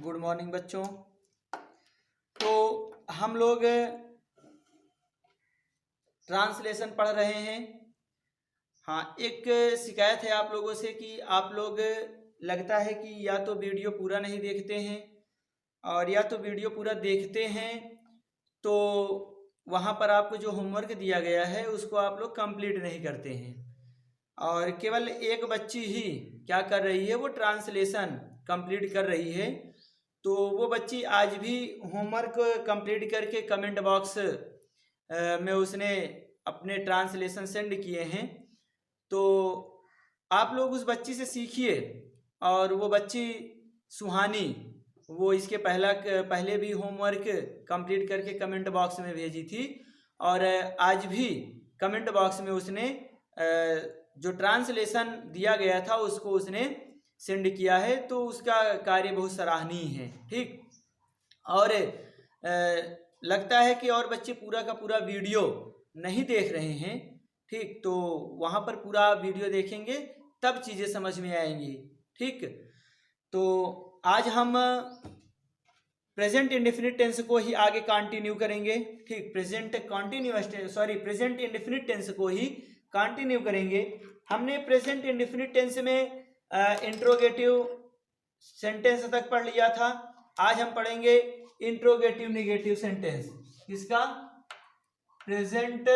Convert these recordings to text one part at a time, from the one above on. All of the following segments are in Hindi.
गुड मॉर्निंग बच्चों। तो हम लोग ट्रांसलेशन पढ़ रहे हैं। हाँ, एक शिकायत है आप लोगों से कि आप लोग लगता है कि या तो वीडियो पूरा नहीं देखते हैं और या तो वीडियो पूरा देखते हैं तो वहाँ पर आपको जो होमवर्क दिया गया है उसको आप लोग कंप्लीट नहीं करते हैं। और केवल एक बच्ची ही क्या कर रही है, वो ट्रांसलेशन कंप्लीट कर रही है। तो वो बच्ची आज भी होमवर्क कंप्लीट करके कमेंट बॉक्स में उसने अपने ट्रांसलेशन सेंड किए हैं। तो आप लोग उस बच्ची से सीखिए। और वो बच्ची सुहानी, वो इसके पहले भी होमवर्क कंप्लीट करके कमेंट बॉक्स में भेजी थी और आज भी कमेंट बॉक्स में उसने जो ट्रांसलेशन दिया गया था उसको उसने सेंड किया है। तो उसका कार्य बहुत सराहनीय है। ठीक, और लगता है कि और बच्चे पूरा का पूरा वीडियो नहीं देख रहे हैं। ठीक, तो वहाँ पर पूरा वीडियो देखेंगे तब चीज़ें समझ में आएंगी। ठीक, तो आज हम प्रेजेंट इंडेफिनिट टेंस को ही आगे कंटिन्यू करेंगे। ठीक, प्रेजेंट इंडेफिनिट टेंस को ही कंटिन्यू करेंगे। हमने प्रेजेंट इंडेफिनिट टेंस में इंट्रोगेटिव सेंटेंस तक पढ़ लिया था। आज हम पढ़ेंगे इंट्रोगेटिव नेगेटिव सेंटेंस। किसका? प्रेजेंट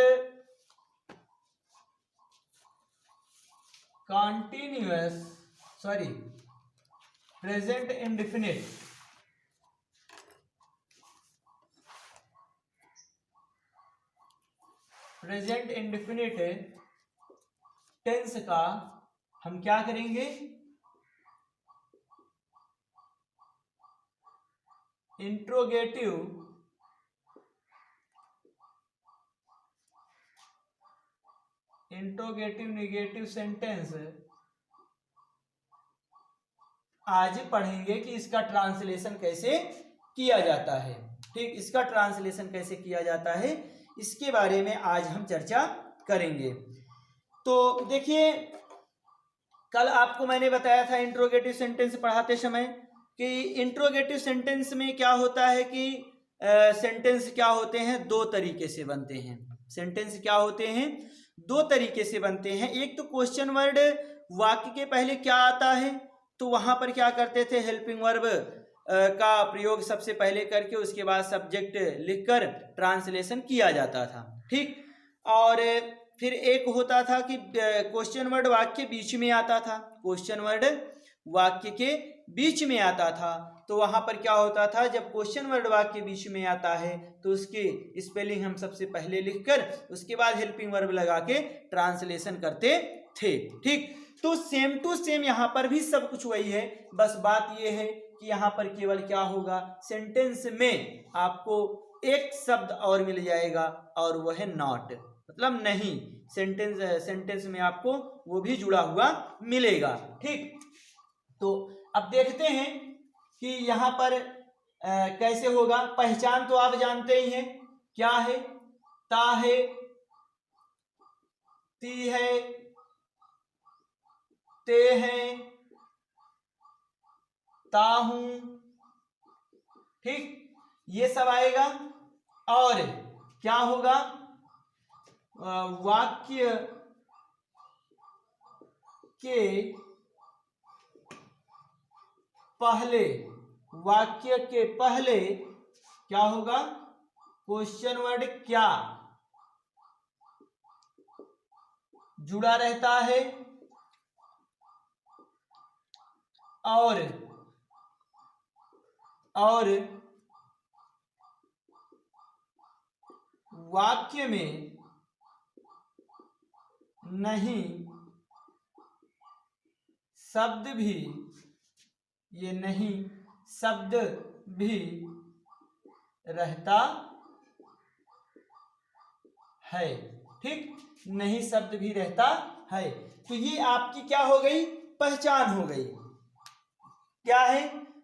प्रेजेंट इंडेफिनिट टेंस का हम क्या करेंगे? इंट्रोगेटिव नेगेटिव सेंटेंस आज पढ़ेंगे कि इसका ट्रांसलेशन कैसे किया जाता है। ठीक, इसका ट्रांसलेशन कैसे किया जाता है इसके बारे में आज हम चर्चा करेंगे। तो देखिए, कल आपको मैंने बताया था इंट्रोगेटिव सेंटेंस पढ़ाते समय कि इंट्रोगेटिव सेंटेंस में क्या होता है कि सेंटेंस क्या होते हैं, दो तरीके से बनते हैं। सेंटेंस क्या होते हैं, दो तरीके से बनते हैं। एक तो क्वेश्चन वर्ड वाक्य के पहले क्या आता है तो वहां पर क्या करते थे, हेल्पिंग वर्ब का प्रयोग सबसे पहले करके उसके बाद सब्जेक्ट लिखकर ट्रांसलेशन किया जाता था। ठीक, और फिर एक होता था कि क्वेश्चन वर्ड वाक्य बीच में आता था। क्वेश्चन वर्ड वाक्य के बीच में आता था तो वहां पर क्या होता था, जब क्वेश्चन वर्ड वाक्य बीच में आता है तो उसकी स्पेलिंग हम सबसे पहले लिखकर उसके बाद हेल्पिंग वर्ब लगा के ट्रांसलेशन करते थे। ठीक, तो सेम टू सेम यहाँ पर भी सब कुछ वही है। बस बात यह है कि यहाँ पर केवल क्या होगा, सेंटेंस में आपको एक शब्द और मिल जाएगा और वह है नॉट, मतलब नहीं। सेंटेंस में आपको वो भी जुड़ा हुआ मिलेगा। ठीक, तो अब देखते हैं कि यहाँ पर कैसे होगा। पहचान तो आप जानते ही हैं, क्या है? ता है, ती है, ते हैं, ता हूं। ठीक, ये सब आएगा। और क्या होगा, वाक्य के पहले क्या होगा, क्वेश्चन वर्ड क्या जुड़ा रहता है और वाक्य में नहीं शब्द भी, ये नहीं शब्द भी रहता है। ठीक, नहीं शब्द भी रहता है। तो ये आपकी क्या हो गई, पहचान हो गई। क्या है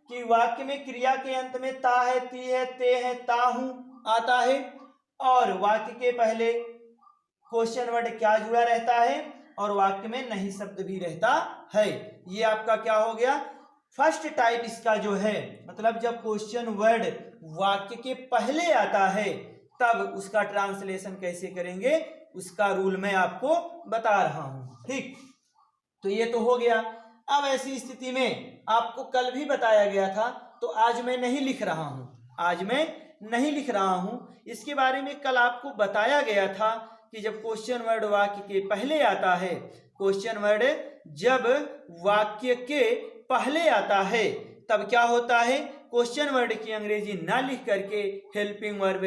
कि वाक्य में क्रिया के अंत में ता है, ती है, ते है, ता हूं आता है और वाक्य के पहले क्वेश्चन वर्ड क्या जुड़ा रहता है और वाक्य में नहीं शब्द भी रहता है। ये आपका क्या हो गया, फर्स्ट टाइप इसका जो है, मतलब जब क्वेश्चन वर्ड वाक्य के पहले आता है तब उसका ट्रांसलेशन कैसे करेंगे, उसका रूल मैं आपको बता रहा हूं। ठीक, तो ये तो हो गया। अब ऐसी स्थिति में आपको कल भी बताया गया था, तो आज मैं नहीं लिख रहा हूं, आज मैं नहीं लिख रहा हूं। इसके बारे में कल आपको बताया गया था कि जब क्वेश्चन वर्ड वाक्य के पहले आता है, क्वेश्चन वर्ड जब वाक्य के पहले आता है तब क्या होता है, क्वेश्चन वर्ड की अंग्रेजी ना लिख करके हेल्पिंग वर्ब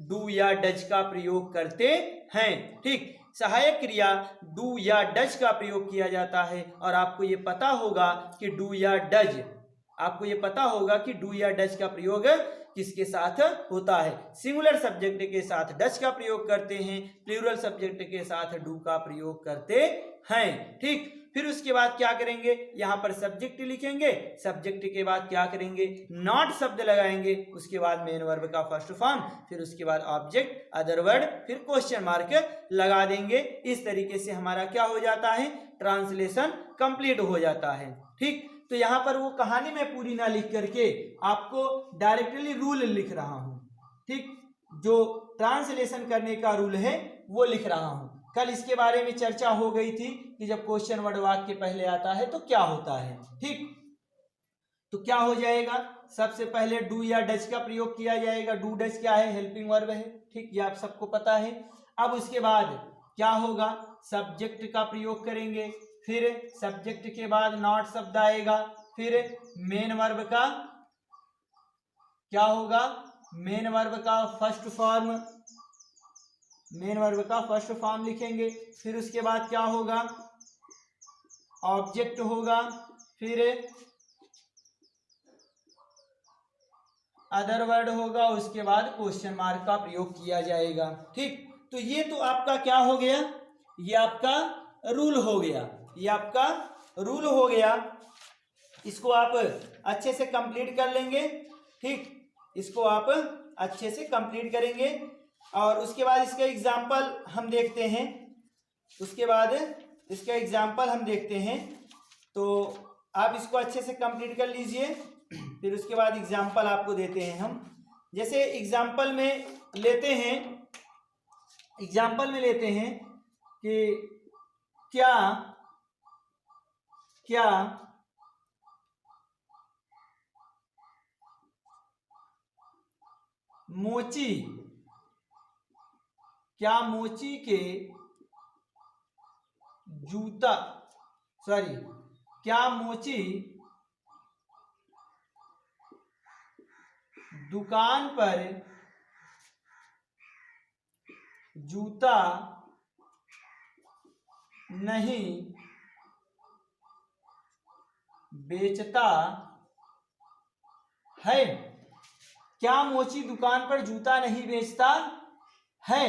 डू या डज का प्रयोग करते हैं। ठीक, सहायक क्रिया डू या डज का प्रयोग किया जाता है। और आपको ये पता होगा कि डू या डज, आपको ये पता होगा कि डू या डज का प्रयोग किसके साथ होता है, सिंगुलर सब्जेक्ट के साथ डज का प्रयोग करते हैं, प्लूरल सब्जेक्ट के साथ डू का प्रयोग करते हैं। ठीक, फिर उसके बाद क्या करेंगे, यहां पर सब्जेक्ट लिखेंगे, सब्जेक्ट के बाद क्या करेंगे, नॉट शब्द लगाएंगे, उसके बाद मेन वर्ब का फर्स्ट फॉर्म, फिर उसके बाद ऑब्जेक्ट, अदर वर्ड, फिर क्वेश्चन मार्क लगा देंगे। इस तरीके से हमारा क्या हो जाता है, ट्रांसलेशन कंप्लीट हो जाता है। ठीक, तो यहां पर वो कहानी में पूरी ना लिख करके आपको डायरेक्टली रूल लिख रहा हूं। ठीक, जो ट्रांसलेशन करने का रूल है वो लिख रहा हूं। कल इसके बारे में चर्चा हो गई थी कि जब क्वेश्चन वर्ड वाक्य पहले आता है तो क्या होता है। ठीक, तो क्या हो जाएगा, सबसे पहले डू या डज का प्रयोग किया जाएगा। डू डज क्या है, हेल्पिंग वर्ब है। ठीक, ये आप सबको पता है। अब उसके बाद क्या होगा, सब्जेक्ट का प्रयोग करेंगे, फिर सब्जेक्ट के बाद नॉट शब्द आएगा, फिर मेन वर्ब का क्या होगा, मेन वर्ब का फर्स्ट फॉर्म, मेन वर्ब का फर्स्ट फॉर्म लिखेंगे, फिर उसके बाद क्या होगा, ऑब्जेक्ट होगा, फिर अदर वर्ड होगा, उसके बाद क्वेश्चन मार्क का प्रयोग किया जाएगा। ठीक, तो ये तो आपका क्या हो गया, ये आपका रूल हो गया, ये आपका रूल हो गया। इसको आप अच्छे से कंप्लीट कर लेंगे। ठीक, इसको आप अच्छे से कंप्लीट करेंगे और उसके बाद इसका एग्जाम्पल हम देखते हैं, उसके बाद इसका एग्जाम्पल हम देखते हैं। तो आप इसको अच्छे से कंप्लीट कर लीजिए, फिर उसके बाद एग्जाम्पल आपको देते हैं हम। जैसे एग्जाम्पल में लेते हैं, एग्जाम्पल में लेते हैं कि क्या क्या मोची, क्या मोची के जूता, सॉरी, क्या मोची दुकान पर जूता नहीं बेचता है, क्या मोची दुकान पर जूता नहीं बेचता है।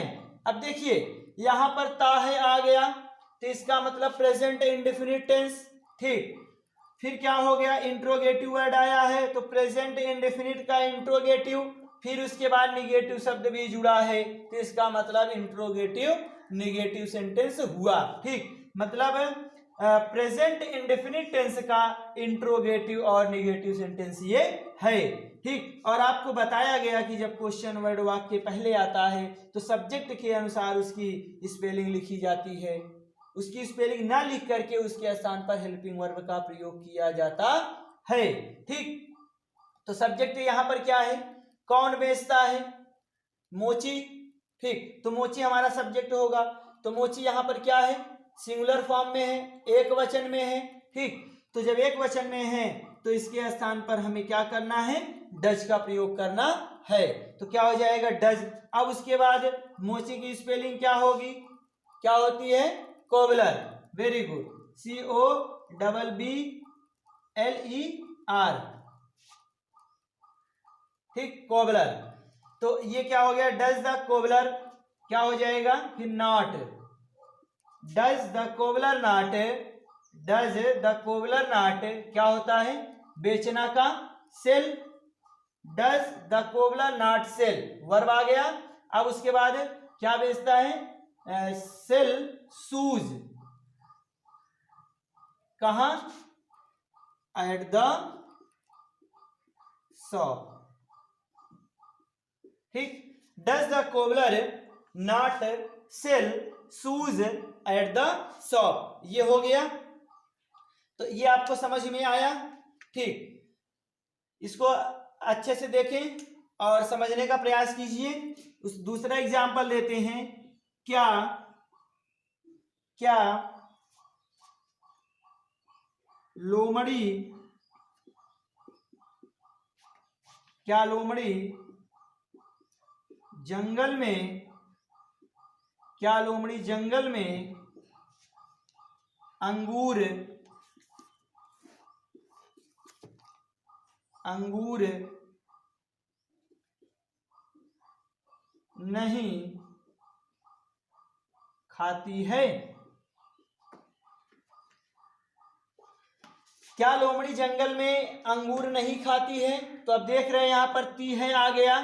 अब देखिए यहां पर ता है आ गया, तो इसका मतलब प्रेजेंट इंडेफिनिट टेंस। ठीक, फिर क्या हो गया, इंट्रोगेटिव वर्ड आया है, तो प्रेजेंट इंडेफिनिट का इंट्रोगेटिव, फिर उसके बाद निगेटिव शब्द भी जुड़ा है, तो इसका मतलब इंट्रोगेटिव निगेटिव सेंटेंस हुआ। ठीक, मतलब प्रेजेंट इंडेफिनिट टेंस का इंट्रोगेटिव और निगेटिव सेंटेंस ये है। ठीक, और आपको बताया गया कि जब क्वेश्चन वर्ड वाक्य पहले आता है तो सब्जेक्ट के अनुसार उसकी स्पेलिंग लिखी जाती है, उसकी स्पेलिंग ना लिख करके उसके स्थान पर हेल्पिंग वर्ब का प्रयोग किया जाता है। ठीक, तो सब्जेक्ट यहां पर क्या है, कौन बेचता है, मोची। ठीक, तो मोची हमारा सब्जेक्ट होगा, तो मोची यहां पर क्या है, सिंगुलर फॉर्म में है, एक वचन में है। ठीक, तो जब एक वचन में है तो इसके स्थान पर हमें क्या करना है, डज का प्रयोग करना है, तो क्या हो जाएगा, डज। अब उसके बाद मोची की स्पेलिंग क्या होगी, क्या होती है, कोबलर। Very good, COBBLER। ठीक, कोबलर। तो ये क्या हो गया, डज द कोबलर, क्या हो जाएगा, फिर not, does the cobbler not, does the cobbler not क्या होता है, बेचना का, sell, does the cobbler not sell, verb आ गया। अब उसके बाद क्या बेचता है, सेल शूज, कहां, एट द शॉप। ठीक, does the cobbler not sell shoes at the shop, ये हो गया। तो ये आपको समझ में आया। ठीक, इसको अच्छे से देखें और समझने का प्रयास कीजिए। उस दूसरा एग्जाम्पल देते हैं। क्या क्या लोमड़ी जंगल में अंगूर नहीं खाती है? क्या लोमड़ी जंगल में अंगूर नहीं खाती है? तो अब देख रहे हैं यहाँ पर ती है आ गया।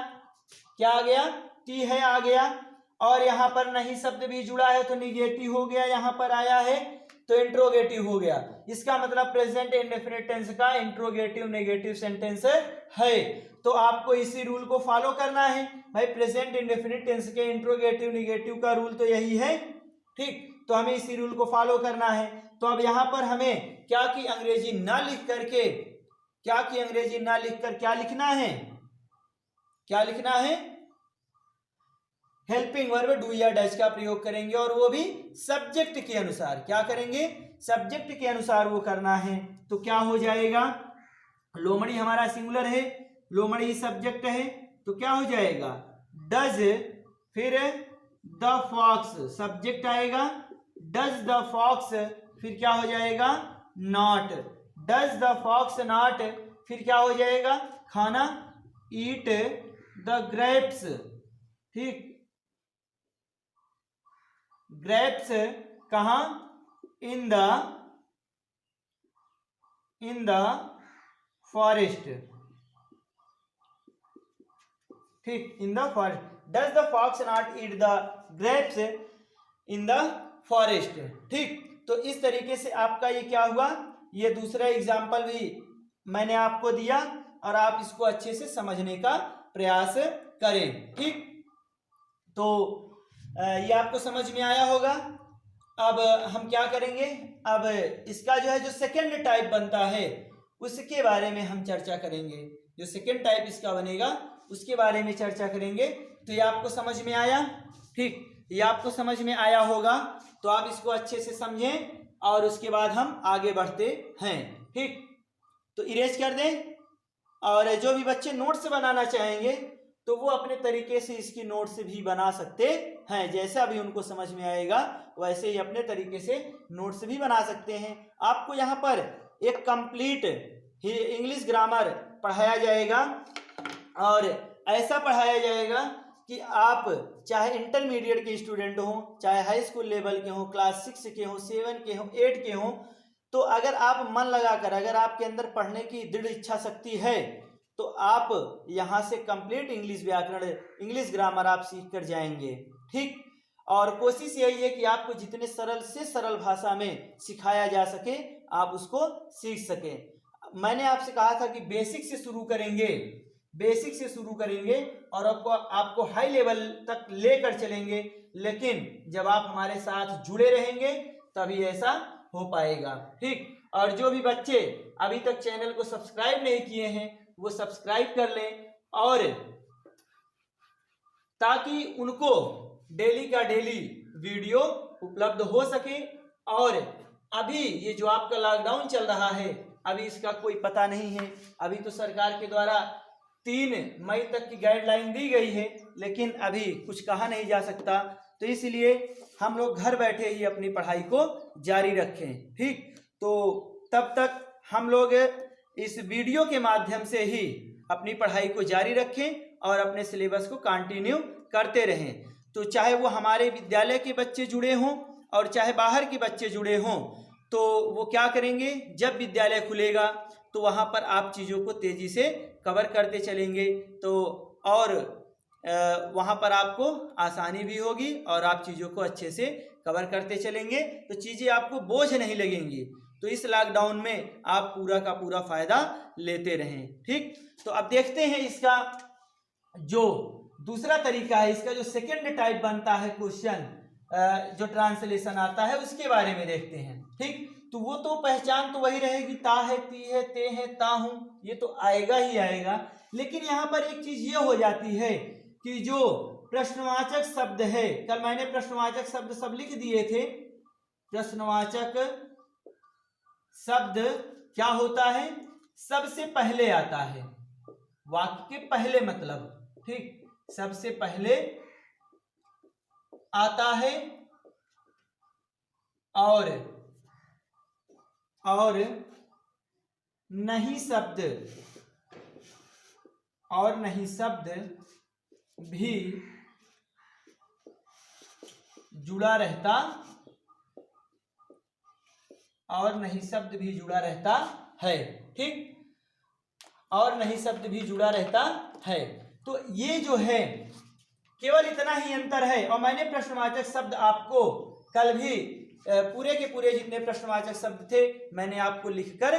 क्या आ गया? ती है आ गया। और यहाँ पर नहीं शब्द भी जुड़ा है तो निगेटिव हो गया, यहाँ पर आया है तो इंट्रोगेटिव हो गया। इसका मतलब प्रेजेंट इंडेफिनिट टेंस का इंट्रोगेटिव नेगेटिव सेंटेंस है। तो आपको इसी रूल को फॉलो करना है भाई। प्रेजेंट इंडेफिनिट टेंस के इंट्रोगेटिव नेगेटिव का रूल तो यही है। ठीक, तो हमें इसी रूल को फॉलो करना है। तो अब यहाँ पर हमें क्या की अंग्रेजी ना लिख करके क्या लिखना है? क्या लिखना है? हेल्पिंग वर्ब डू या डज का प्रयोग करेंगे और वो भी सब्जेक्ट के अनुसार। क्या करेंगे? सब्जेक्ट के अनुसार वो करना है। तो क्या हो जाएगा? लोमड़ी हमारा सिंगुलर है, लोमड़ी सब्जेक्ट है, तो क्या हो जाएगा? डज, फिर द फॉक्स सब्जेक्ट आएगा। डज द फॉक्स, फिर क्या हो जाएगा? Not. Does the fox not, फिर क्या हो जाएगा? खाना। Eat the grapes. ठीक, ग्रेप्स कहाँ? In the forest. ठीक, in the forest. Does the fox not eat the grapes in the forest. ठीक, तो इस तरीके से आपका ये क्या हुआ? ये दूसरा एग्जाम्पल भी मैंने आपको दिया और आप इसको अच्छे से समझने का प्रयास करें। ठीक, तो ये आपको समझ में आया होगा। अब हम क्या करेंगे? अब इसका जो है जो सेकेंड टाइप बनता है उसके बारे में हम चर्चा करेंगे। जो सेकेंड टाइप इसका बनेगा उसके बारे में चर्चा करेंगे। तो ये आपको समझ में आया? ठीक, ये आपको समझ में आया होगा। तो आप इसको अच्छे से समझें और उसके बाद हम आगे बढ़ते हैं। ठीक, तो इरेज कर दें। और जो भी बच्चे नोट्स बनाना चाहेंगे तो वो अपने तरीके से इसकी नोट्स भी बना सकते हैं। जैसा भी उनको समझ में आएगा वैसे ही अपने तरीके से नोट्स भी बना सकते हैं। आपको यहाँ पर एक कंप्लीट इंग्लिश ग्रामर पढ़ाया जाएगा और ऐसा पढ़ाया जाएगा कि आप चाहे इंटरमीडिएट के स्टूडेंट हों, चाहे हाई स्कूल लेवल के हों, क्लास 6 के हों, 7 के हों, 8 के हों, तो अगर आप मन लगाकर, अगर आपके अंदर पढ़ने की दृढ़ इच्छा शक्ति है तो आप यहाँ से कंप्लीट इंग्लिश व्याकरण, इंग्लिश ग्रामर आप सीख कर जाएंगे। ठीक, और कोशिश यही है कि आपको जितने सरल से सरल भाषा में सिखाया जा सके आप उसको सीख सकें। मैंने आपसे कहा था कि बेसिक से शुरू करेंगे और आपको हाई लेवल तक लेकर चलेंगे। लेकिन जब आप हमारे साथ जुड़े रहेंगे तभी ऐसा हो पाएगा। ठीक, और जो भी बच्चे अभी तक चैनल को सब्सक्राइब नहीं किए हैं वो सब्सक्राइब कर लें, और ताकि उनको डेली का डेली वीडियो उपलब्ध हो सके। और अभी ये जो आपका लॉकडाउन चल रहा है अभी इसका कोई पता नहीं है। अभी तो सरकार के द्वारा 3 मई तक की गाइडलाइन दी गई है, लेकिन अभी कुछ कहा नहीं जा सकता। तो इसलिए हम लोग घर बैठे ही अपनी पढ़ाई को जारी रखें। ठीक, तो तब तक हम लोग इस वीडियो के माध्यम से ही अपनी पढ़ाई को जारी रखें और अपने सिलेबस को कंटिन्यू करते रहें। तो चाहे वो हमारे विद्यालय के बच्चे जुड़े हों और चाहे बाहर के बच्चे जुड़े हों, तो वो क्या करेंगे? जब विद्यालय खुलेगा तो वहाँ पर आप चीज़ों को तेज़ी से कवर करते चलेंगे, तो और वहाँ पर आपको आसानी भी होगी और आप चीज़ों को अच्छे से कवर करते चलेंगे, तो चीज़ें आपको बोझ नहीं लगेंगी। तो इस लॉकडाउन में आप पूरा का पूरा फायदा लेते रहें। ठीक, तो अब देखते हैं इसका जो दूसरा तरीका है, इसका जो सेकेंड टाइप बनता है क्वेश्चन जो ट्रांसलेशन आता है उसके बारे में देखते हैं। ठीक, तो वो तो पहचान तो वही रहेगी, ता है, ती है, ते है, ता हूं, ये तो आएगा ही आएगा। लेकिन यहाँ पर एक चीज ये हो जाती है कि जो प्रश्नवाचक शब्द है, कल मैंने प्रश्नवाचक शब्द सब लिख दिए थे। प्रश्नवाचक शब्द क्या होता है, सबसे पहले आता है, वाक्य के पहले मतलब। ठीक, सबसे पहले आता है और नहीं शब्द भी जुड़ा रहता, और नहीं शब्द भी जुड़ा रहता है। ठीक, और नहीं शब्द भी जुड़ा रहता है। तो ये जो है केवल इतना ही अंतर है। और मैंने प्रश्नवाचक शब्द आपको कल भी पूरे के पूरे जितने प्रश्नवाचक शब्द थे मैंने आपको लिखकर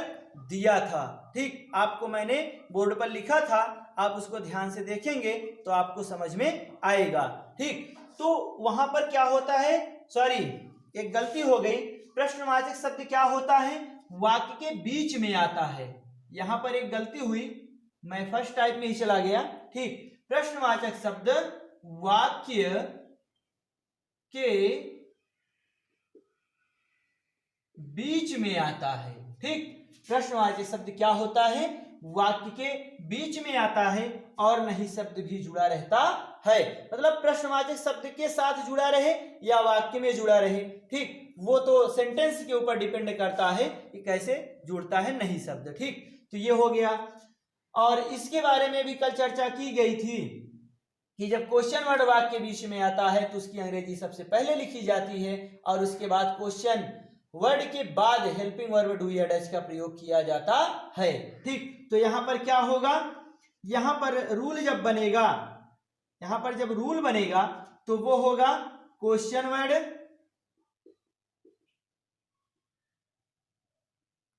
दिया था। ठीक, आपको मैंने बोर्ड पर लिखा था, आप उसको ध्यान से देखेंगे तो आपको समझ में आएगा। ठीक, तो वहां पर क्या होता है, सॉरी एक गलती हो गई, प्रश्नवाचक शब्द क्या होता है, वाक्य के बीच में आता है। यहां पर एक गलती हुई, मैं फर्स्ट टाइप में ही चला गया। ठीक, प्रश्नवाचक शब्द वाक्य के बीच में आता है। ठीक, प्रश्नवाचक शब्द क्या होता है, वाक्य के बीच में आता है और नहीं शब्द भी जुड़ा रहता है। मतलब प्रश्नवाचक शब्द के साथ जुड़ा रहे या वाक्य में जुड़ा रहे, ठीक, वो तो सेंटेंस के ऊपर डिपेंड करता है कि कैसे जुड़ता है नहीं शब्द। ठीक, तो ये हो गया। और इसके बारे में भी कल चर्चा की गई थी कि जब क्वेश्चन वर्ड वाक्य के बीच में आता है तो उसकी अंग्रेजी सबसे पहले लिखी जाती है और उसके बाद क्वेश्चन वर्ड के बाद हेल्पिंग वर्ब डू या डज का प्रयोग किया जाता है। ठीक, तो यहां पर क्या होगा, यहां पर रूल जब बनेगा, यहां पर जब रूल बनेगा तो वो होगा क्वेश्चन वर्ड,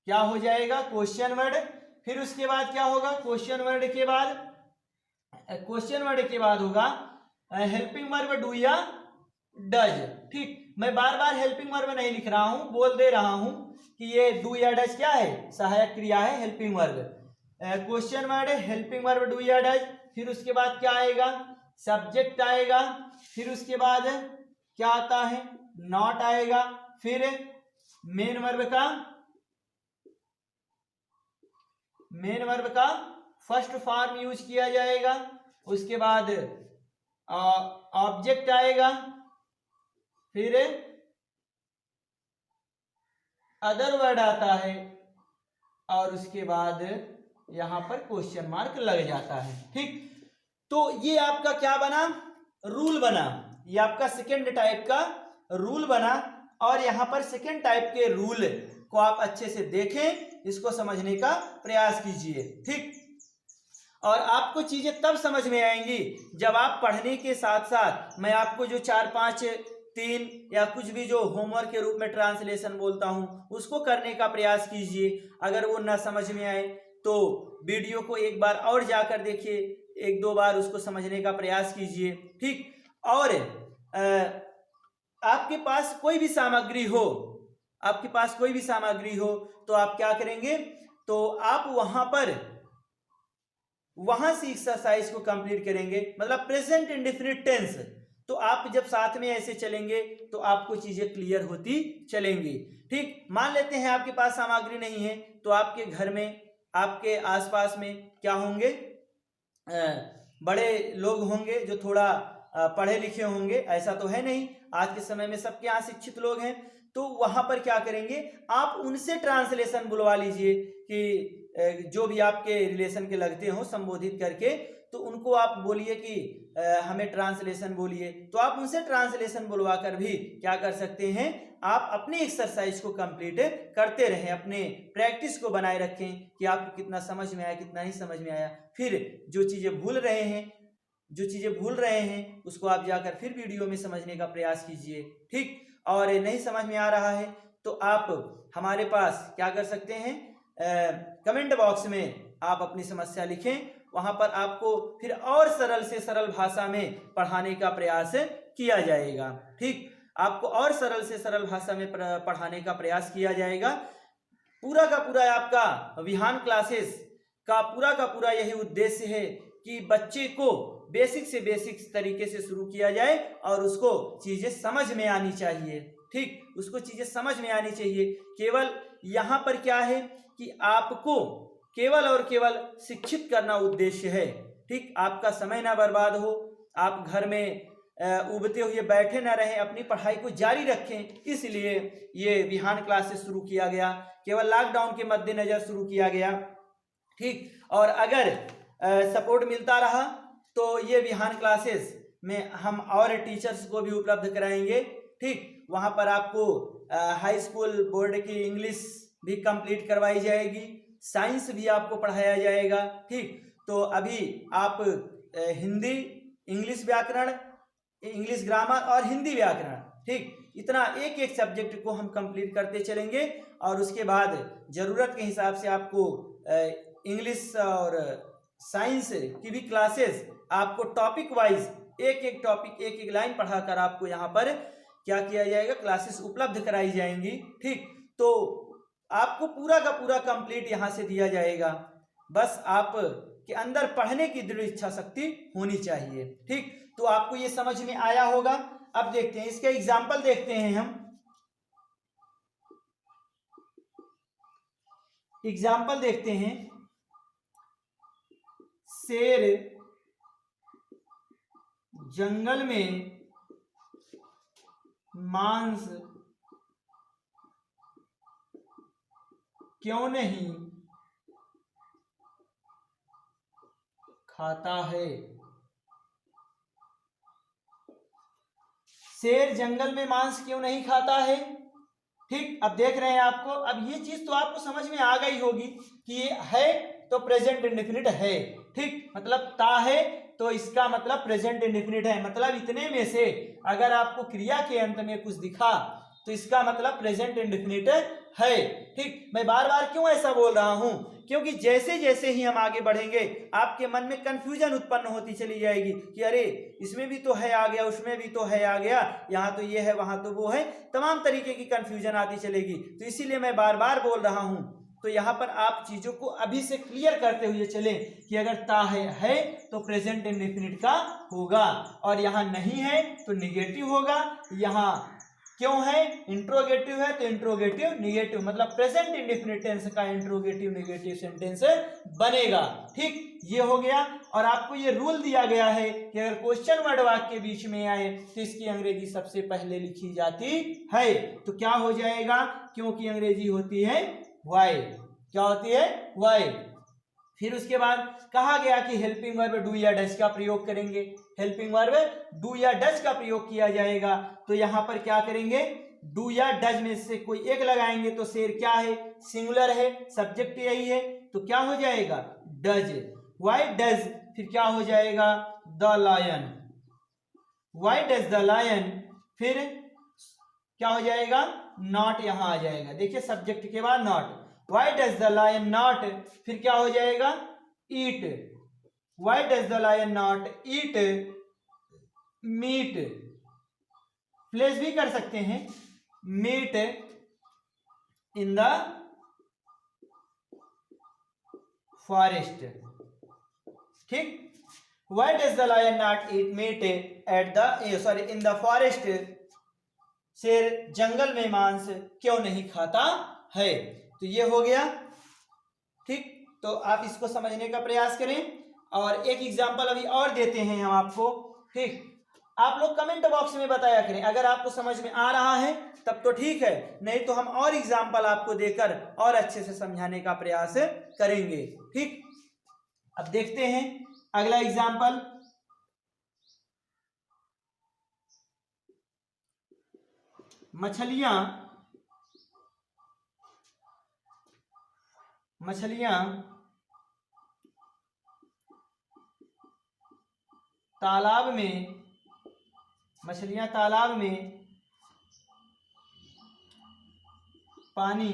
क्या हो जाएगा, क्वेश्चन वर्ड। फिर उसके बाद क्या होगा, क्वेश्चन वर्ड के बाद होगा हेल्पिंग वर्ब डू या डज। ठीक, मैं बार बार हेल्पिंग वर्ब नहीं लिख रहा हूं, बोल दे रहा हूं कि ये डू या डज क्या है, सहायक क्रिया है, helping verb. Question word helping verb do या डज, फिर उसके बाद क्या आएगा, सब्जेक्ट आएगा, फिर उसके बाद क्या आता है, नॉट आएगा, फिर मेन वर्ब का फर्स्ट फॉर्म यूज किया जाएगा, उसके बाद ऑब्जेक्ट आएगा, फिर अदर वर्ड आता है और उसके बाद यहां पर क्वेश्चन मार्क लग जाता है। ठीक, तो ये आपका क्या बना, रूल बना, ये आपका सेकेंड टाइप का रूल बना। और यहां पर सेकेंड टाइप के रूल को आप अच्छे से देखें, इसको समझने का प्रयास कीजिए। ठीक, और आपको चीजें तब समझ में आएंगी जब आप पढ़ने के साथ साथ मैं आपको जो 4, 5, 3 या कुछ भी जो होमवर्क के रूप में ट्रांसलेशन बोलता हूं उसको करने का प्रयास कीजिए। अगर वो ना समझ में आए तो वीडियो को एक बार और जाकर देखिए, 1-2 बार उसको समझने का प्रयास कीजिए। ठीक, और आपके पास कोई भी सामग्री हो, तो आप क्या करेंगे, तो आप वहां से एक्सरसाइज को कंप्लीट करेंगे, मतलब प्रेजेंट इंडेफिनिट टेंस। तो आप जब साथ में ऐसे चलेंगे तो आपको चीजें क्लियर होती चलेंगी। ठीक, मान लेते हैं आपके पास सामग्री नहीं है तो आपके घर में, आपके आसपास में क्या होंगे, बड़े लोग होंगे जो थोड़ा पढ़े लिखे होंगे, ऐसा तो है नहीं, आज के समय में सबके यहाँ शिक्षित लोग हैं। तो वहां पर क्या करेंगे, आप उनसे ट्रांसलेशन बुलवा लीजिए कि जो भी आपके रिलेशन के लगते हो संबोधित करके, तो उनको आप बोलिए कि हमें ट्रांसलेशन बोलिए। तो आप उनसे ट्रांसलेशन बुलवा कर भी क्या कर सकते हैं, आप अपनी एक्सरसाइज को कंप्लीट करते रहें, अपने प्रैक्टिस को बनाए रखें कि आपको कितना समझ में आया, कितना नहीं समझ में आया। फिर जो चीजें भूल रहे हैं उसको आप जाकर फिर वीडियो में समझने का प्रयास कीजिए। ठीक, और नहीं समझ में आ रहा है तो आप हमारे पास क्या कर सकते हैं, कमेंट बॉक्स में आप अपनी समस्या लिखें, वहां पर आपको फिर और सरल से सरल भाषा में पढ़ाने का प्रयास किया जाएगा। ठीक, आपको और सरल से सरल भाषा में पढ़ाने का प्रयास किया जाएगा। पूरा का पूरा आपका विहान क्लासेस का पूरा यही उद्देश्य है कि बच्चे को बेसिक से बेसिक तरीके से शुरू किया जाए और उसको चीजें समझ में आनी चाहिए। ठीक, उसको चीजें समझ में आनी चाहिए। केवल यहाँ पर क्या है कि आपको केवल और केवल शिक्षित करना उद्देश्य है। ठीक, आपका समय ना बर्बाद हो, आप घर में उबते हुए बैठे ना रहें, अपनी पढ़ाई को जारी रखें, इसलिए ये विहान क्लासेस शुरू किया गया। केवल लॉकडाउन के मद्देनजर शुरू किया गया। ठीक, और अगर सपोर्ट मिलता रहा तो ये विहान क्लासेस में हम और टीचर्स को भी उपलब्ध कराएंगे। ठीक, वहाँ पर आपको हाई स्कूल बोर्ड की इंग्लिश भी कंप्लीट करवाई जाएगी, साइंस भी आपको पढ़ाया जाएगा। ठीक, तो अभी आप हिंदी, इंग्लिश व्याकरण, इंग्लिश ग्रामर और हिंदी व्याकरण, ठीक, इतना एक एक सब्जेक्ट को हम कंप्लीट करते चलेंगे और उसके बाद ज़रूरत के हिसाब से आपको इंग्लिश और साइंस की भी क्लासेस आपको टॉपिक वाइज एक एक टॉपिक एक एक लाइन पढ़ाकर आपको यहाँ पर क्या किया जाएगा, क्लासेस उपलब्ध कराई जाएंगी। ठीक, तो आपको पूरा का पूरा कंप्लीट यहाँ से दिया जाएगा, बस आप के अंदर पढ़ने की दृढ़ इच्छा शक्ति होनी चाहिए। ठीक, तो आपको ये समझ में आया होगा। अब देखते हैं इसका एग्जाम्पल, देखते हैं हम एग्जाम्पल देखते हैं। शेर जंगल में मांस क्यों नहीं खाता है। शेर जंगल में मांस क्यों नहीं खाता है। ठीक, अब देख रहे हैं आपको, अब ये चीज तो आपको समझ में आ गई होगी कि ये है तो प्रेजेंट इंडेफिनिट है। ठीक, मतलब ता है तो इसका मतलब प्रेजेंट इंडेफिनिट है, मतलब इतने में से अगर आपको क्रिया के अंत में कुछ दिखा तो इसका मतलब प्रेजेंट इंडेफिनिट है। ठीक, मैं बार बार क्यों ऐसा बोल रहा हूं, क्योंकि जैसे जैसे ही हम आगे बढ़ेंगे आपके मन में कंफ्यूजन उत्पन्न होती चली जाएगी कि अरे इसमें भी तो है आ गया, उसमें भी तो है आ गया, यहाँ तो ये है वहां तो वो है, तमाम तरीके की कंफ्यूजन आती चलेगी। तो इसीलिए मैं बार बार बोल रहा हूं, तो यहाँ पर आप चीजों को अभी से क्लियर करते हुए चलें कि अगर ता है तो प्रेजेंट इंडेफिनिट का होगा, और यहाँ नहीं है तो निगेटिव होगा, यहाँ क्यों है इंट्रोगेटिव है तो इंट्रोगेटिव निगेटिव, मतलब प्रेजेंट इंडेफिनिट टेंस का इंट्रोगेटिव निगेटिव सेंटेंस बनेगा। ठीक, ये हो गया। और आपको ये रूल दिया गया है कि अगर क्वेश्चन वर्ड वाक्य के बीच में आए तो इसकी अंग्रेजी सबसे पहले लिखी जाती है। तो क्या हो जाएगा, क्योंकि अंग्रेजी होती है वाई, क्या होती है वाई। फिर उसके बाद कहा गया कि हेल्पिंग वर्ब डू या डज का प्रयोग करेंगे, हेल्पिंग वर्ब डू या डज का प्रयोग किया जाएगा। तो यहां पर क्या करेंगे, डू या डज में से कोई एक लगाएंगे तो शेर क्या है, सिंगुलर है, सब्जेक्ट यही है, तो क्या हो जाएगा डज। व्हाई डज, फिर क्या हो जाएगा the lion, why does the lion, फिर क्या हो जाएगा नॉट, यहां आ जाएगा, देखिए सब्जेक्ट के बाद not, why does the lion not, फिर क्या हो जाएगा eat, why does the lion not eat meat, place भी कर सकते हैं मीट इन द फॉरेस्ट। ठीक, why does the lion not eat meat at the in the forest, शेर जंगल में मांस क्यों नहीं खाता है। तो ये हो गया। ठीक, तो आप इसको समझने का प्रयास करें। और एक एग्जांपल अभी और देते हैं हम आपको। ठीक, आप लोग कमेंट बॉक्स में बताया करें, अगर आपको समझ में आ रहा है तब तो ठीक है, नहीं तो हम और एग्जांपल आपको देकर और अच्छे से समझाने का प्रयास करेंगे। ठीक, अब देखते हैं अगला एग्जांपल। मछलियां तालाब में पानी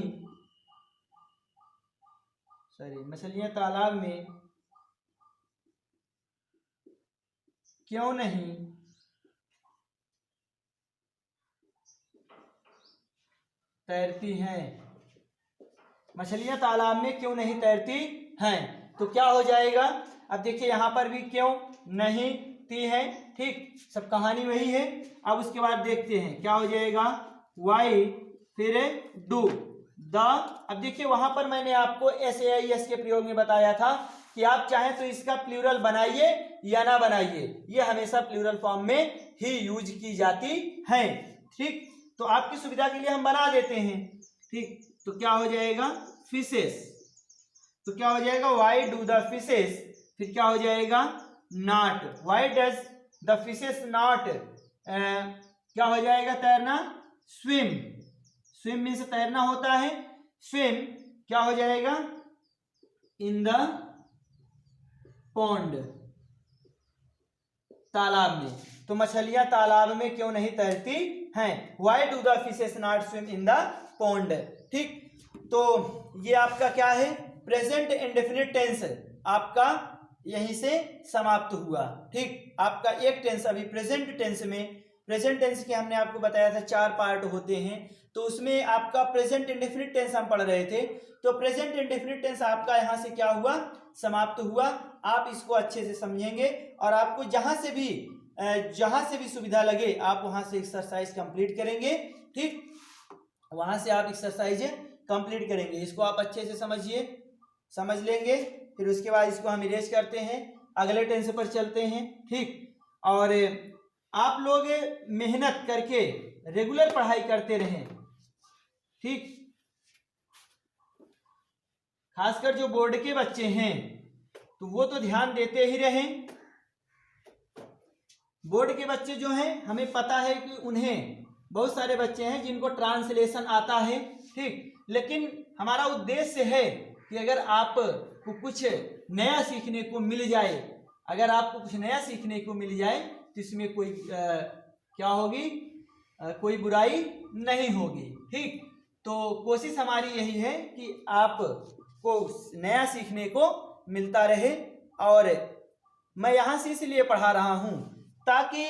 मछलियां तालाब में क्यों नहीं तैरती हैं, मछलियां तालाब में क्यों नहीं तैरती हैं। तो क्या हो जाएगा, अब देखिए यहां पर भी क्यों नहीं ती है, ठीक, सब कहानी वही है। अब उसके बाद देखते हैं क्या हो जाएगा, वाई फिर डू द। अब देखिए वहां पर मैंने आपको SAIS के प्रयोग में बताया था कि आप चाहें तो इसका प्लूरल बनाइए या ना बनाइए, ये हमेशा प्लूरल फॉर्म में ही यूज की जाती है, ठीक। तो आपकी सुविधा के लिए हम बना देते हैं, ठीक। तो क्या हो जाएगा, फिशेस, तो क्या हो जाएगा, वाई डू द फिशेस, फिर क्या हो जाएगा, not, why does the fishes not, क्या हो जाएगा, तैरना, स्विम, स्विम मीन्स तैरना होता है, स्विम क्या हो जाएगा, इन द पॉन्ड, तालाब में। तो मछलियां तालाब में क्यों नहीं तैरती हैं, why do the fishes not swim in the pond, ठीक। तो ये आपका क्या है, प्रेजेंट इंडेफिनिट टेंस आपका यहीं से समाप्त हुआ, ठीक। आपका एक टेंस अभी प्रेजेंट टेंस में, प्रेजेंट टेंस के हमने आपको बताया था 4 पार्ट होते हैं, तो उसमें आपका प्रेजेंट इंडेफिनिट टेंस हम पढ़ रहे थे। तो प्रेजेंट इंडेफिनिट टेंस आपका यहां से क्या हुआ, समाप्त हुआ। आप इसको अच्छे से समझेंगे और आपको जहां से भी सुविधा लगे आप वहां से एक्सरसाइज कंप्लीट करेंगे, ठीक। वहां से आप एक्सरसाइज कंप्लीट करेंगे, इसको आप अच्छे से समझिए, समझ लेंगे। फिर उसके बाद इसको हम इरेज करते हैं, अगले टेंस पर चलते हैं, ठीक। और आप लोग मेहनत करके रेगुलर पढ़ाई करते रहें, ठीक। खासकर जो बोर्ड के बच्चे हैं तो वो तो ध्यान देते ही रहें। बोर्ड के बच्चे जो हैं हमें पता है कि उन्हें बहुत सारे बच्चे हैं जिनको ट्रांसलेशन आता है, ठीक। लेकिन हमारा उद्देश्य है कि अगर आपको कुछ नया सीखने को मिल जाए, अगर आपको कुछ नया सीखने को मिल जाए तो इसमें कोई क्या होगी, कोई बुराई नहीं होगी, ठीक। तो कोशिश हमारी यही है कि आपको नया सीखने को मिलता रहे। और मैं यहाँ से इसलिए पढ़ा रहा हूँ ताकि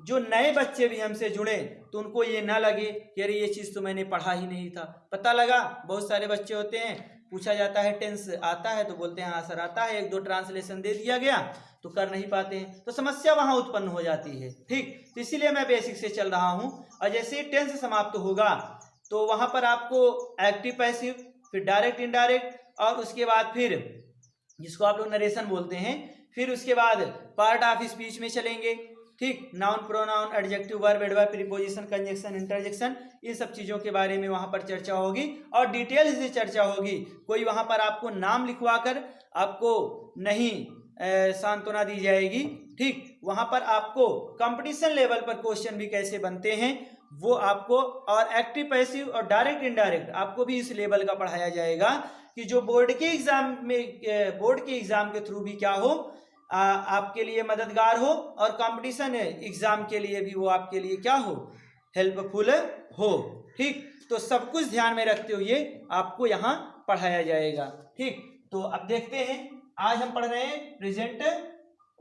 जो नए बच्चे भी हमसे जुड़े तो उनको ये ना लगे कि अरे ये चीज़ तो मैंने पढ़ा ही नहीं था। पता लगा बहुत सारे बच्चे होते हैं, पूछा जाता है टेंस आता है तो बोलते हैं हाँ सर आता है, 1-2 ट्रांसलेशन दे दिया गया तो कर नहीं पाते हैं, तो समस्या वहाँ उत्पन्न हो जाती है, ठीक। तो इसीलिए मैं बेसिक से चल रहा हूँ। और जैसे ही टेंस समाप्त होगा तो वहाँ पर आपको एक्टिव पैसिव, फिर डायरेक्ट इनडायरेक्ट, और उसके बाद फिर जिसको आप लोग नरेशन बोलते हैं, फिर उसके बाद पार्ट ऑफ स्पीच में चलेंगे, ठीक। Noun, pronoun, adjective, verb, adverb, preposition, conjunction, interjection, इन सब चीज़ों के बारे में वहाँ पर चर्चा होगी और डिटेल से चर्चा होगी। कोई वहाँ पर आपको नाम लिखवा कर आपको नहीं सांत्वना दी जाएगी, ठीक। वहाँ पर आपको कंपटीशन लेवल पर क्वेश्चन भी कैसे बनते हैं वो आपको, और एक्टिव पैसिव और डायरेक्ट इनडायरेक्ट आपको भी इस लेवल का पढ़ाया जाएगा कि जो बोर्ड के एग्जाम के थ्रू भी क्या हो, आपके लिए मददगार हो, और कंपटीशन एग्जाम के लिए भी वो आपके लिए क्या हो, हेल्पफुल हो, ठीक। तो सब कुछ ध्यान में रखते हुए आपको यहाँ पढ़ाया जाएगा, ठीक। तो अब देखते हैं, आज हम पढ़ रहे हैं present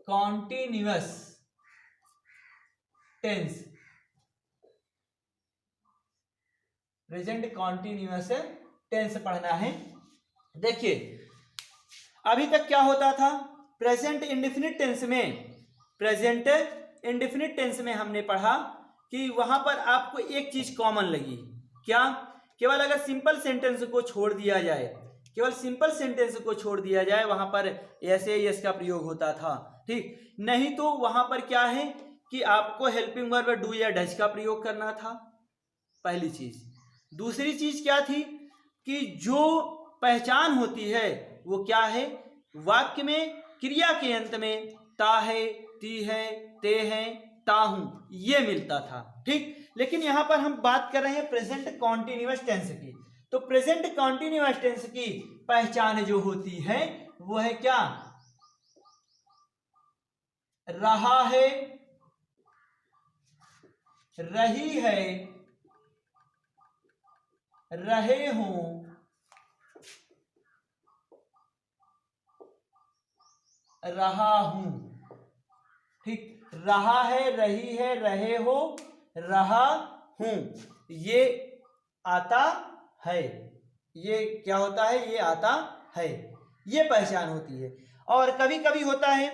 continuous tense, present continuous tense पढ़ना है। देखिए अभी तक क्या होता था, प्रेजेंट इंडेफिनिट टेंस में हमने पढ़ा कि वहां पर आपको एक चीज कॉमन लगी, क्या, केवल अगर सिंपल सेंटेंस को छोड़ दिया जाए, केवल सिंपल सेंटेंस को छोड़ दिया जाए वहां पर SAIS का प्रयोग होता था, ठीक। नहीं तो वहां पर क्या है कि आपको हेल्पिंग वर्ब डू या डज का प्रयोग करना था, पहली चीज। दूसरी चीज क्या थी कि जो पहचान होती है वो क्या है, वाक्य में क्रिया के अंत में ता है, ती है, ते है, ता हूं, ये मिलता था, ठीक। लेकिन यहां पर हम बात कर रहे हैं प्रेजेंट कॉन्टिन्यूअस टेंस की। तो प्रेजेंट कॉन्टिन्यूअस टेंस की पहचान जो होती है वो है क्या, रहा है, रही है, रहे हों, रहा हूं। ठीक, रहा है, रही है, रहे हो, रहा हूं, ये आता है। ये क्या होता है? ये आता है, ये पहचान होती है। और कभी कभी होता है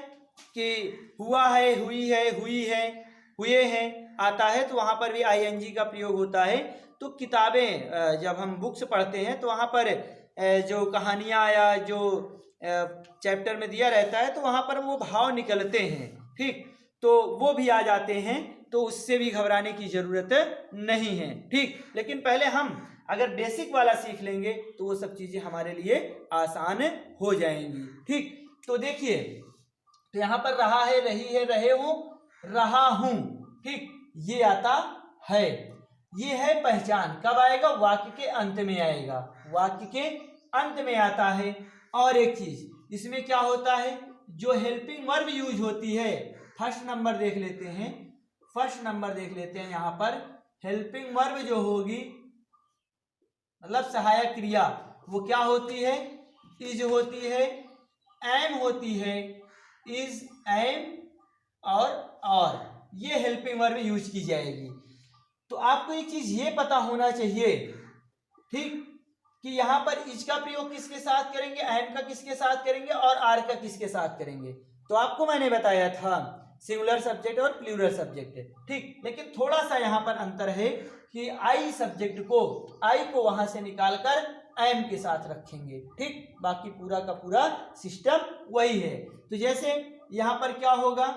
कि हुआ है, हुई है, हुई है, हुए हैं आता है, तो वहां पर भी आईएनजी का प्रयोग होता है। तो किताबें जब हम बुक्स पढ़ते हैं तो वहां पर जो कहानियां या जो चैप्टर में दिया रहता है तो वहां पर वो भाव निकलते हैं। ठीक, तो वो भी आ जाते हैं, तो उससे भी घबराने की जरूरत नहीं है। ठीक, लेकिन पहले हम अगर बेसिक वाला सीख लेंगे तो वो सब चीजें हमारे लिए आसान हो जाएंगी। ठीक, तो देखिए, तो यहां पर रहा है, रही है, रहे हो, रहा हूं। ठीक, ये आता है, ये है पहचान। कब आएगा? वाक्य के अंत में आएगा, वाक्य के अंत में आता है। और एक चीज इसमें क्या होता है, जो हेल्पिंग वर्ब यूज होती है, फर्स्ट नंबर देख लेते हैं, फर्स्ट नंबर देख लेते हैं। यहां पर हेल्पिंग वर्ब जो होगी, मतलब सहायक क्रिया, वो क्या होती है? इज होती है, एम होती है, इज, एम और ये हेल्पिंग वर्ब यूज की जाएगी। तो आपको एक चीज ये पता होना चाहिए, ठीक, कि यहां पर इज का प्रयोग किसके साथ करेंगे, एम का किसके साथ करेंगे और आर का किसके साथ करेंगे। तो आपको मैंने बताया था सिंगुलर सब्जेक्ट और प्लूरल सब्जेक्ट। ठीक, लेकिन थोड़ा सा यहां पर अंतर है कि आई सब्जेक्ट को, आई को वहां से निकालकर एम के साथ रखेंगे। ठीक, बाकी पूरा का पूरा सिस्टम वही है। तो जैसे यहां पर क्या होगा,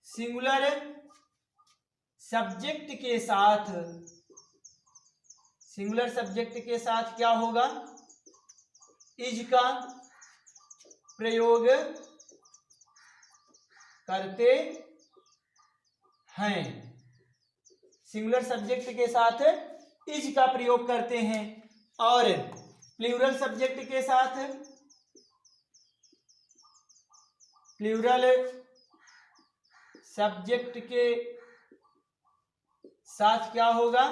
सिंगुलर सब्जेक्ट के साथ, सिंगुलर सब्जेक्ट के साथ क्या होगा? इज का प्रयोग करते हैं, सिंगुलर सब्जेक्ट के साथ इज का प्रयोग करते हैं। और प्लूरल सब्जेक्ट के साथ, प्लूरल सब्जेक्ट के साथ क्या होगा?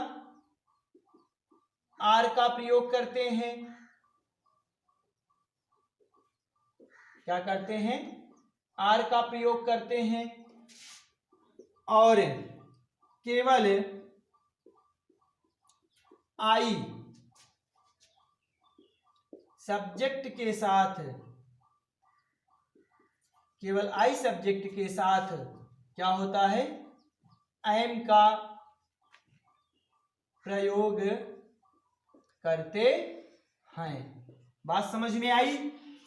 आर का प्रयोग करते हैं। क्या करते हैं? आर का प्रयोग करते हैं। और केवल आई सब्जेक्ट के साथ, केवल आई सब्जेक्ट के साथ क्या होता है? एम का प्रयोग करते हैं। बात समझ में आई?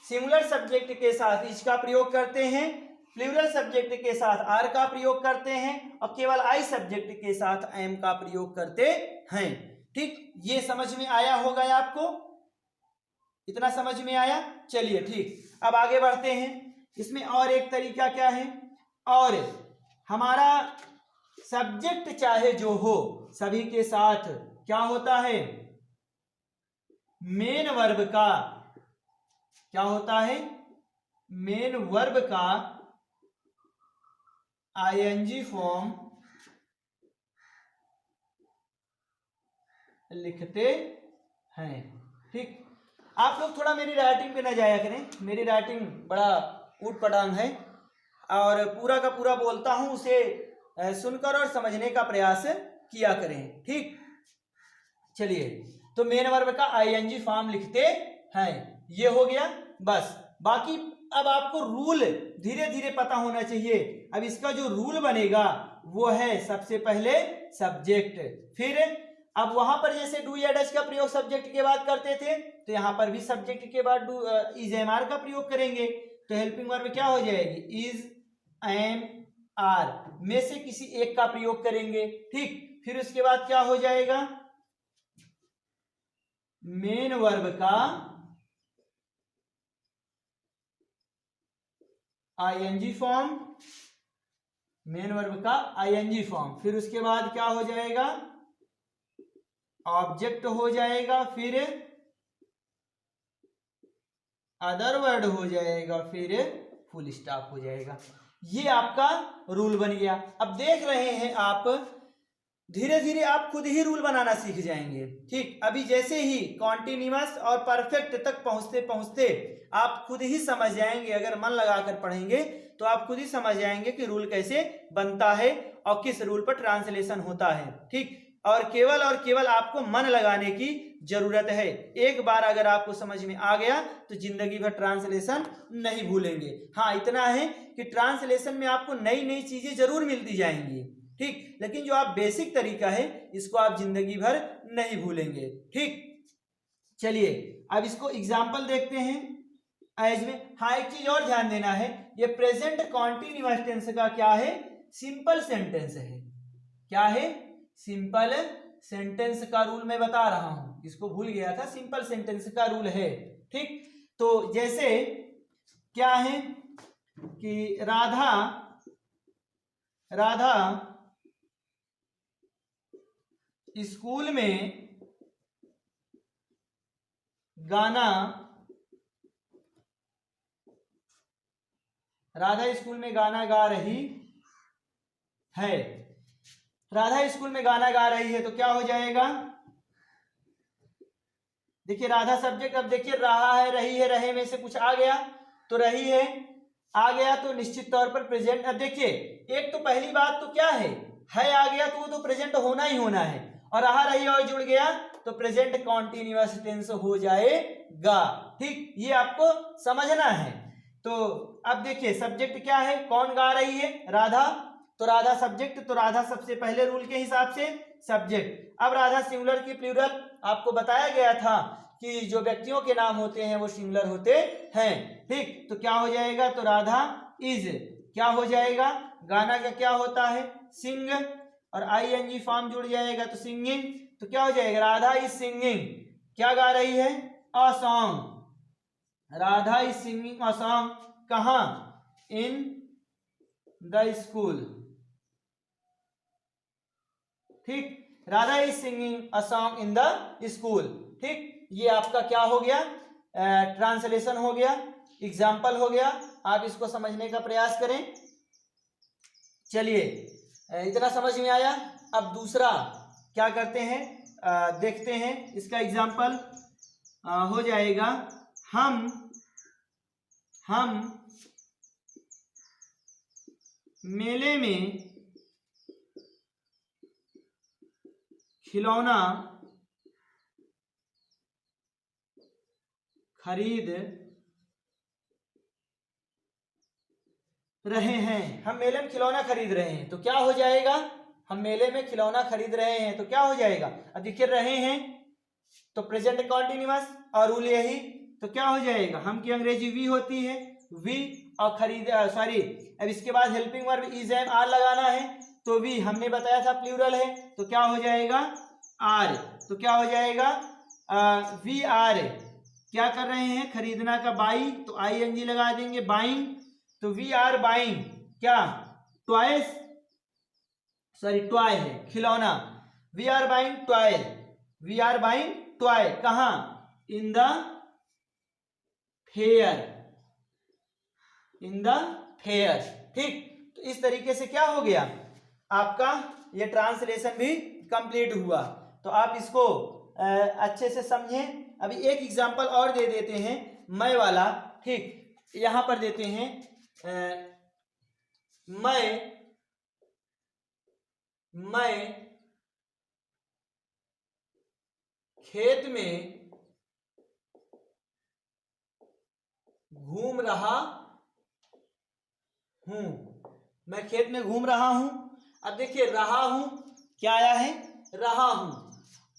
सिंगुलर सब्जेक्ट के साथ इज का प्रयोग करते हैं, प्लूरल सब्जेक्ट के साथ आर का प्रयोग करते हैं और केवल आई सब्जेक्ट के साथ एम का प्रयोग करते हैं। ठीक, ये समझ में आया होगा आपको? इतना समझ में आया? चलिए ठीक, अब आगे बढ़ते हैं। इसमें और एक तरीका क्या है, और हमारा सब्जेक्ट चाहे जो हो सभी के साथ क्या होता है? मेन वर्ब का, क्या होता है? मेन वर्ब का आईएनजी फॉर्म लिखते हैं। ठीक, आप लोग थोड़ा मेरी राइटिंग पे न जाया करें, मेरी राइटिंग बड़ा ऊट पटांग है और पूरा का पूरा बोलता हूं, उसे सुनकर और समझने का प्रयास किया करें। ठीक, चलिए, तो मेन वर्ब का आईएनजी फॉर्म लिखते हैं, ये हो गया। बस बाकी अब आपको रूल धीरे धीरे पता होना चाहिए। अब इसका जो रूल बनेगा वो है सबसे पहले सब्जेक्ट, फिर अब वहां पर जैसे डू या डज का प्रयोग सब्जेक्ट के बाद करते थे तो यहां पर भी सब्जेक्ट के बाद डू इज एम आर का प्रयोग करेंगे। तो हेल्पिंग वर्ब क्या हो जाएगी? इज एम आर में से किसी एक का प्रयोग करेंगे। ठीक, फिर उसके बाद क्या हो जाएगा? मेन वर्ब का आईएनजी फॉर्म, मेन वर्ब का आईएनजी फॉर्म, फिर उसके बाद क्या हो जाएगा? ऑब्जेक्ट हो जाएगा, फिर अदर वर्ड हो जाएगा, फिर फुल स्टॉप हो जाएगा। ये आपका रूल बन गया। अब देख रहे हैं आप धीरे धीरे आप खुद ही रूल बनाना सीख जाएंगे। ठीक, अभी जैसे ही कॉन्टिन्यूअस और परफेक्ट तक पहुंचते पहुंचते आप खुद ही समझ जाएंगे, अगर मन लगाकर पढ़ेंगे तो आप खुद ही समझ जाएंगे कि रूल कैसे बनता है और किस रूल पर ट्रांसलेशन होता है। ठीक, और केवल आपको मन लगाने की जरूरत है। एक बार अगर आपको समझ में आ गया तो जिंदगी भर ट्रांसलेशन नहीं भूलेंगे। हाँ, इतना है कि ट्रांसलेशन में आपको नई नई चीजें जरूर मिलती जाएंगी। ठीक, लेकिन जो आप बेसिक तरीका है इसको आप जिंदगी भर नहीं भूलेंगे। ठीक, चलिए अब इसको एग्जाम्पल देखते हैं एज में। हाँ, एक चीज और ध्यान देना है, ये प्रेजेंट कॉन्टिन्यूअस टेंस का क्या है, सिंपल सेंटेंस है। क्या है, सिंपल सेंटेंस का रूल मैं बता रहा हूं, इसको भूल गया था, सिंपल सेंटेंस का रूल है। ठीक, तो जैसे क्या है कि राधा स्कूल में गाना गा रही है। राधा स्कूल में गाना गा रही है तो क्या हो जाएगा, देखिए राधा सब्जेक्ट, अब देखिए रहा है, रही है, रहे में से कुछ आ गया तो रही है आ गया तो निश्चित तौर पर प्रेजेंट। अब देखिए एक तो पहली बात तो क्या है आ गया तो वो तो प्रेजेंट होना ही होना है, और रहा रही और जुड़ गया तो प्रेजेंट कॉन्टिन्यूअस टेंस हो जाएगा। ठीक, ये आपको समझना है। तो अब देखिए सब्जेक्ट क्या है, कौन गा रही है, राधा, तो राधा सब्जेक्ट, तो राधा सबसे पहले रूल के हिसाब से सब्जेक्ट। अब राधा सिंगुलर की प्लूरल, आपको बताया गया था कि जो व्यक्तियों के नाम होते हैं वो सिंगुलर होते हैं। ठीक, तो क्या हो जाएगा, तो राधा इज, क्या हो जाएगा, गाना का क्या होता है, सिंग, और आईएनजी फॉर्म जुड़ जाएगा तो सिंगिंग, तो क्या हो जाएगा, राधा इज सिंगिंग, क्या गा रही है, a song. Radha is singing a song, कहां, इन द स्कूल। ठीक, Radha is singing a song in the school. ठीक, ये आपका क्या हो गया, ट्रांसलेशन हो गया, एग्जाम्पल हो गया। आप इसको समझने का प्रयास करें। चलिए इतना समझ में आया। अब दूसरा क्या करते हैं, देखते हैं, इसका एग्जाम्पल हो जाएगा, हम मेले में खिलौना खरीद रहे हैं। हम मेले में खिलौना खरीद रहे हैं तो क्या हो जाएगा, हम मेले में खिलौना खरीद रहे हैं तो क्या हो जाएगा, अब देखिए रहे हैं तो प्रेजेंट कॉन्टिन्यूअस और रूल यही, तो क्या हो जाएगा, हम की अंग्रेजी वी होती है, वी, और खरीद सॉरी, अब इसके बाद helping verb is am are लगाना है, तो वी हमने बताया था प्लूरल है तो क्या हो जाएगा, आर, तो क्या हो जाएगा, वी आर क्या कर रहे हैं, खरीदना का बाई, तो आई एन जी लगा देंगे, बाइंग, तो वी आर बाइंग क्या, ट्वाइस, सॉरी ट्वाई है खिलौना, we are buying toy, we are buying toy, कहां, in the fair, in the fair. ठीक, तो इस तरीके से क्या हो गया, आपका ये ट्रांसलेशन भी कंप्लीट हुआ। तो आप इसको अच्छे से समझें। अभी एक एग्जांपल और दे देते हैं, मैं वाला। ठीक, यहां पर देते हैं, मैं खेत में घूम रहा हूं, मैं खेत में घूम रहा हूं। अब देखिए रहा हूं क्या आया है, रहा हूं,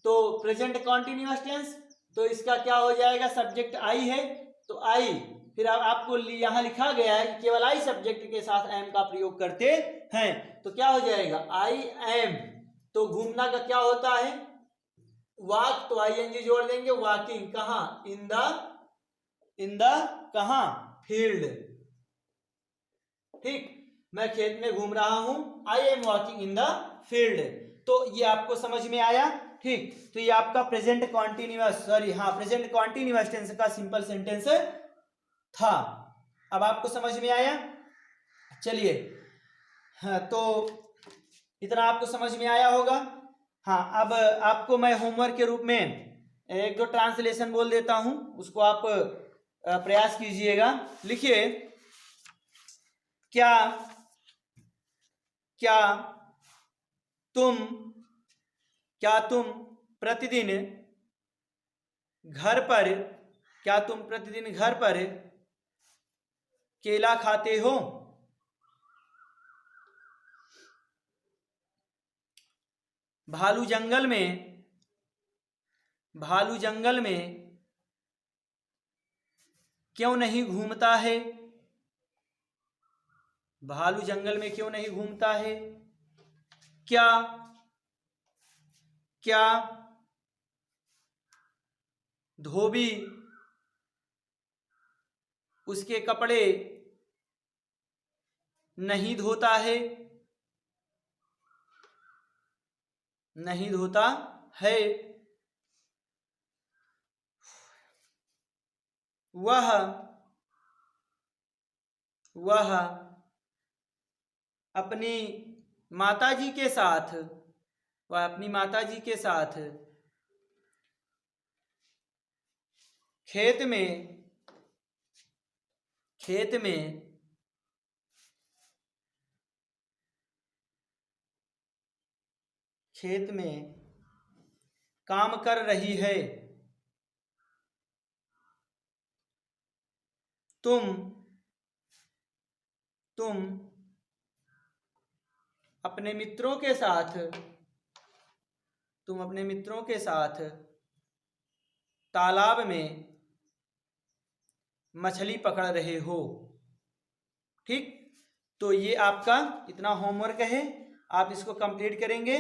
तो प्रेजेंट कॉन्टिन्यूअस टेंस, तो इसका क्या हो जाएगा, सब्जेक्ट आई है तो आई, फिर आपको यहां लिखा गया है कि केवल आई सब्जेक्ट के साथ एम का प्रयोग करते हैं, तो क्या हो जाएगा, आई एम, तो घूमना का क्या होता है, वॉक, तो आई एन जी जोड़ देंगे, वॉकिंग, कहां, इन द कहां, फील्ड। ठीक, मैं खेत में घूम रहा हूं, I am walking in the field. तो ये आपको समझ में आया। ठीक, तो ये आपका प्रेजेंट कॉन्टिन्यूअस, सॉरी हाँ, प्रेजेंट कॉन्टिन्यूअस टेंस का सिंपल सेंटेंस था। अब आपको समझ में आया। चलिए हाँ, तो इतना आपको समझ में आया होगा। हाँ, अब आपको मैं होमवर्क के रूप में एक दो ट्रांसलेशन बोल देता हूं, उसको आप प्रयास कीजिएगा। लिखिए, क्या क्या तुम क्या तुम प्रतिदिन घर पर क्या तुम प्रतिदिन घर पर केला खाते हो? भालू जंगल में क्यों नहीं घूमता है? भालू जंगल में क्यों नहीं घूमता है? क्या क्या धोबी उसके कपड़े नहीं धोता है? नहीं धोता है। वह वह अपनी माताजी के साथ वह अपनी माताजी के साथ खेत में काम कर रही है। तुम अपने मित्रों के साथ तालाब में मछली पकड़ रहे हो। ठीक, तो ये आपका इतना होमवर्क है, आप इसको कंप्लीट करेंगे।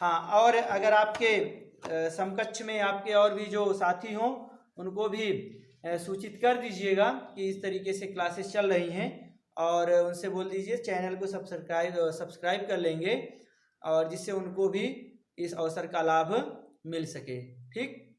हाँ, और अगर आपके समकक्ष में आपके और भी जो साथी हों उनको भी सूचित कर दीजिएगा कि इस तरीके से क्लासेस चल रही हैं, और उनसे बोल दीजिए चैनल को सब्सक्राइब कर लेंगे, और जिससे उनको भी इस अवसर का लाभ मिल सके। ठीक।